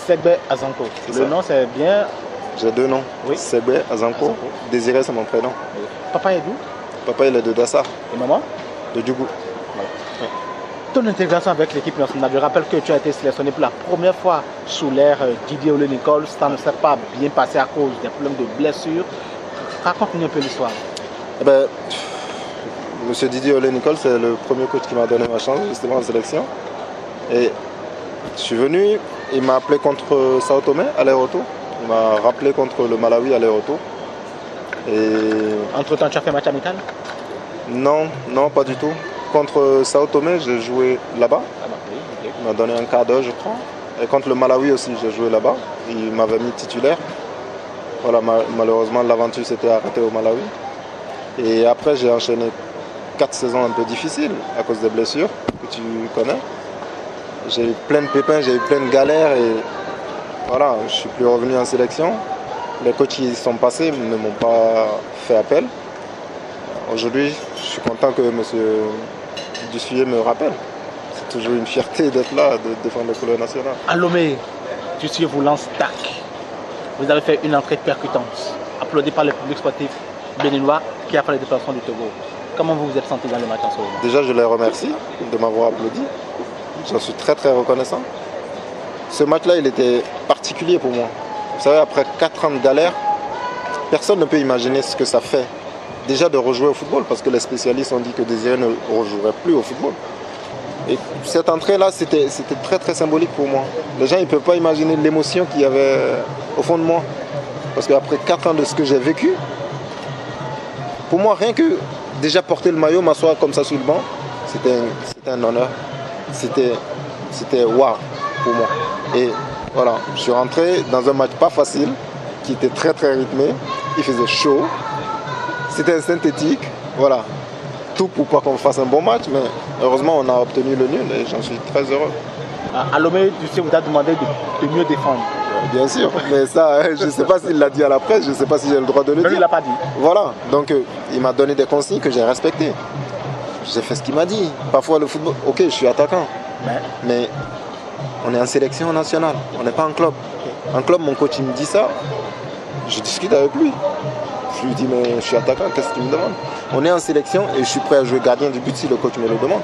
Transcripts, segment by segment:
Segbe Azanko. Le nom, c'est bien. J'ai deux noms. Oui. Segbe Azanko. Désiré, c'est mon prénom. Oui. Papa est d'où? Papa, il est de Dassa. Et maman? De Djougou. Voilà. Oui. Ton intégration avec l'équipe nationale, je rappelle que tu as été sélectionné pour la première fois sous l'ère Didier Ollé-Nicole. Ça ne s'est pas bien passé à cause des problèmes de blessures. Raconte-nous un peu l'histoire. Eh ben, Monsieur Didier Ollé-Nicole, c'est le premier coach qui m'a donné ma chance justement en sélection. Et je suis venu, il m'a appelé contre Sao Tomé, aller-retour. Il m'a rappelé contre le Malawi, aller-retour. Et... Entre-temps, tu as fait match amical? Non, non, pas du tout. Contre Sao Tomé, j'ai joué là-bas. Oui, okay. Il m'a donné un quart d'heure, je crois. Et contre le Malawi aussi, j'ai joué là-bas. Il m'avait mis titulaire. Voilà, malheureusement, l'aventure s'était arrêtée au Malawi. Et après, j'ai enchaîné 4 saisons un peu difficiles à cause des blessures que tu connais. J'ai eu plein de pépins, j'ai eu plein de galères et voilà, je suis plus revenu en sélection. Les coachs qui sont passés ne m'ont pas fait appel. Aujourd'hui, je suis content que M. Dussuyer me rappelle. C'est toujours une fierté d'être là, de défendre le couleur national. À Lomé, Dussuyer vous lance tac. Vous avez fait une entrée percutante, applaudi par le public sportif béninois qui a fait les déplacements du Togo. Comment vous vous êtes senti dans le match en ce moment? Déjà, je les remercie de m'avoir applaudi. J'en suis très très reconnaissant. Ce match-là, il était particulier pour moi. Vous savez, après 4 ans de galère, personne ne peut imaginer ce que ça fait. Déjà de rejouer au football, parce que les spécialistes ont dit que Désiré ne rejouerait plus au football. Et cette entrée-là, c'était très très symbolique pour moi. Les gens ne peuvent pas imaginer l'émotion qu'il y avait au fond de moi. Parce qu'après 4 ans de ce que j'ai vécu, pour moi, rien que déjà porter le maillot, m'asseoir comme ça sur le banc, c'était un honneur. C'était waouh pour moi. Et voilà, je suis rentré dans un match pas facile, qui était très très rythmé. Il faisait chaud. C'était synthétique. Voilà. Tout pour pas qu'on fasse un bon match, mais heureusement on a obtenu le nul et j'en suis très heureux. À Lomé, Dussuyer vous a demandé de mieux défendre. Bien sûr, mais ça, je ne sais pas s'il l'a dit à la presse, je ne sais pas si j'ai le droit de le dire. Il ne l'a pas dit. Voilà, donc il m'a donné des consignes que j'ai respectées. J'ai fait ce qu'il m'a dit. Parfois le football, ok, je suis attaquant, mais on est en sélection nationale, on n'est pas en club. En club, mon coach il me dit ça, je discute avec lui. Je lui dis, mais je suis attaquant, qu'est-ce qu'il me demande? On est en sélection et je suis prêt à jouer gardien du but si le coach me le demande.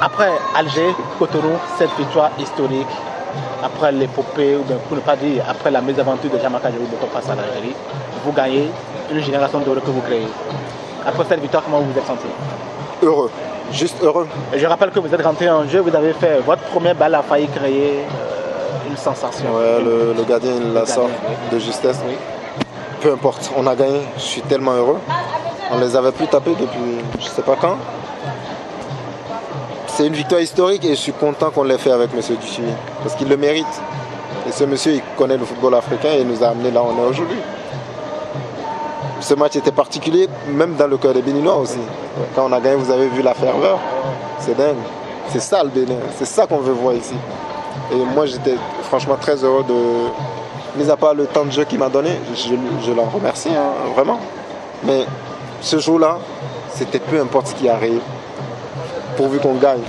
Après Alger, Cotonou, cette victoire historique, après l'épopée, ou bien pour ne pas dire après la mésaventure de Jean-Marc Adjou face à l'Algérie, vous gagnez une génération d'heureux que vous créez. Après cette victoire, comment vous vous êtes senti? Heureux, juste heureux. Et je rappelle que vous êtes rentré en jeu, vous avez fait votre première balle, a failli créer une sensation. Ouais, le gardien il la sort de justesse. Oui. Peu importe, on a gagné, je suis tellement heureux. On les avait plus tapés depuis je ne sais pas quand. C'est une victoire historique et je suis content qu'on l'ait fait avec M. Dussuyer, parce qu'il le mérite. Et ce monsieur, il connaît le football africain et il nous a amené là où on est aujourd'hui. Ce match était particulier, même dans le cœur des Béninois aussi. Quand on a gagné, vous avez vu la ferveur. C'est dingue. C'est ça le Bénin, c'est ça qu'on veut voir ici. Et moi, j'étais franchement très heureux de... Mis à part le temps de jeu qu'il m'a donné, je l'en remercie, hein, vraiment. Mais ce jour-là, c'était peu importe ce qui arrive, pourvu qu'on gagne.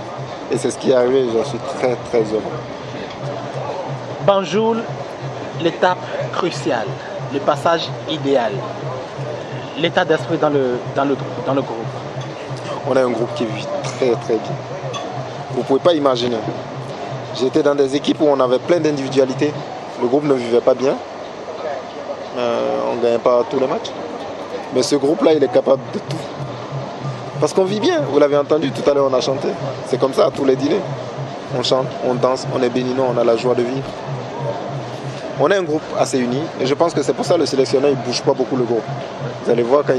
Et c'est ce qui est arrivé, j'en suis très très heureux. Banjul, l'étape cruciale, le passage idéal, l'état d'esprit dans le groupe. On a un groupe qui vit très très bien. Vous ne pouvez pas imaginer. J'étais dans des équipes où on avait plein d'individualités. Le groupe ne vivait pas bien. On ne gagnait pas tous les matchs. Mais ce groupe-là, il est capable de tout. Parce qu'on vit bien. Vous l'avez entendu, tout à l'heure, on a chanté. C'est comme ça, à tous les dîners. On chante, on danse, on est béninois, on a la joie de vivre. On est un groupe assez uni. Et je pense que c'est pour ça que le sélectionneur, il ne bouge pas beaucoup le groupe. Vous allez voir quand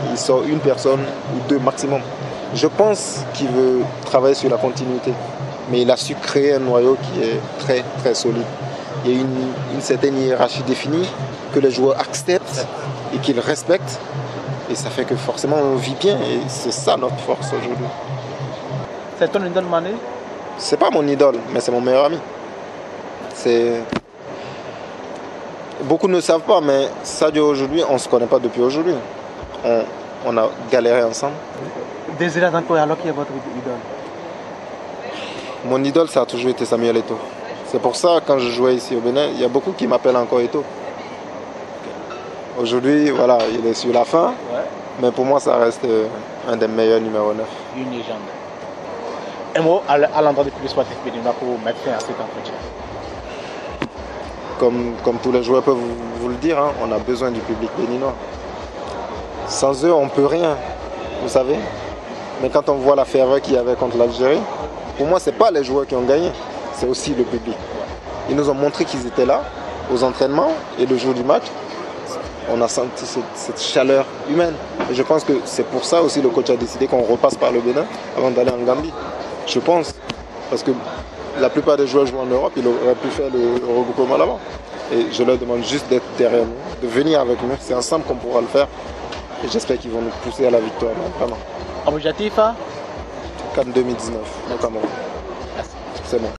il sort une personne ou deux maximum. Je pense qu'il veut travailler sur la continuité. Mais il a su créer un noyau qui est très, très solide. Il y a une certaine hiérarchie définie que les joueurs acceptent et qu'ils respectent. Et ça fait que forcément on vit bien et c'est ça notre force aujourd'hui. C'est ton idole Mané? C'est pas mon idole, mais c'est mon meilleur ami. Beaucoup ne savent pas, mais Sadio aujourd'hui, on ne se connaît pas depuis aujourd'hui. On a galéré ensemble. Désiré Azanko, alors qui est votre idole? Mon idole, ça a toujours été Samuel Eto'o. C'est pour ça, quand je jouais ici au Bénin, il y a beaucoup qui m'appellent encore Eto'o. Aujourd'hui, voilà, il est sur la fin, Ouais. mais pour moi, ça reste un des meilleurs numéro 9. Une légende. Un mot à l'endroit du public sportif béninois pour mettre fin à cet entretien. Comme tous les joueurs peuvent vous le dire, hein, on a besoin du public béninois. Sans eux, on ne peut rien, vous savez. Mais quand on voit la ferveur qu'il y avait contre l'Algérie, pour moi, ce n'est pas les joueurs qui ont gagné, c'est aussi le public. Ils nous ont montré qu'ils étaient là, aux entraînements, et le jour du match, on a senti cette chaleur humaine. Et je pense que c'est pour ça aussi le coach a décidé qu'on repasse par le Bénin avant d'aller en Gambie. Je pense, parce que la plupart des joueurs jouent en Europe, ils auraient pu faire le regroupement là-bas. Et je leur demande juste d'être derrière nous, de venir avec nous. C'est ensemble qu'on pourra le faire. Et j'espère qu'ils vont nous pousser à la victoire, vraiment. Objectif, hein? CAN 2019, au Cameroun. C'est bon.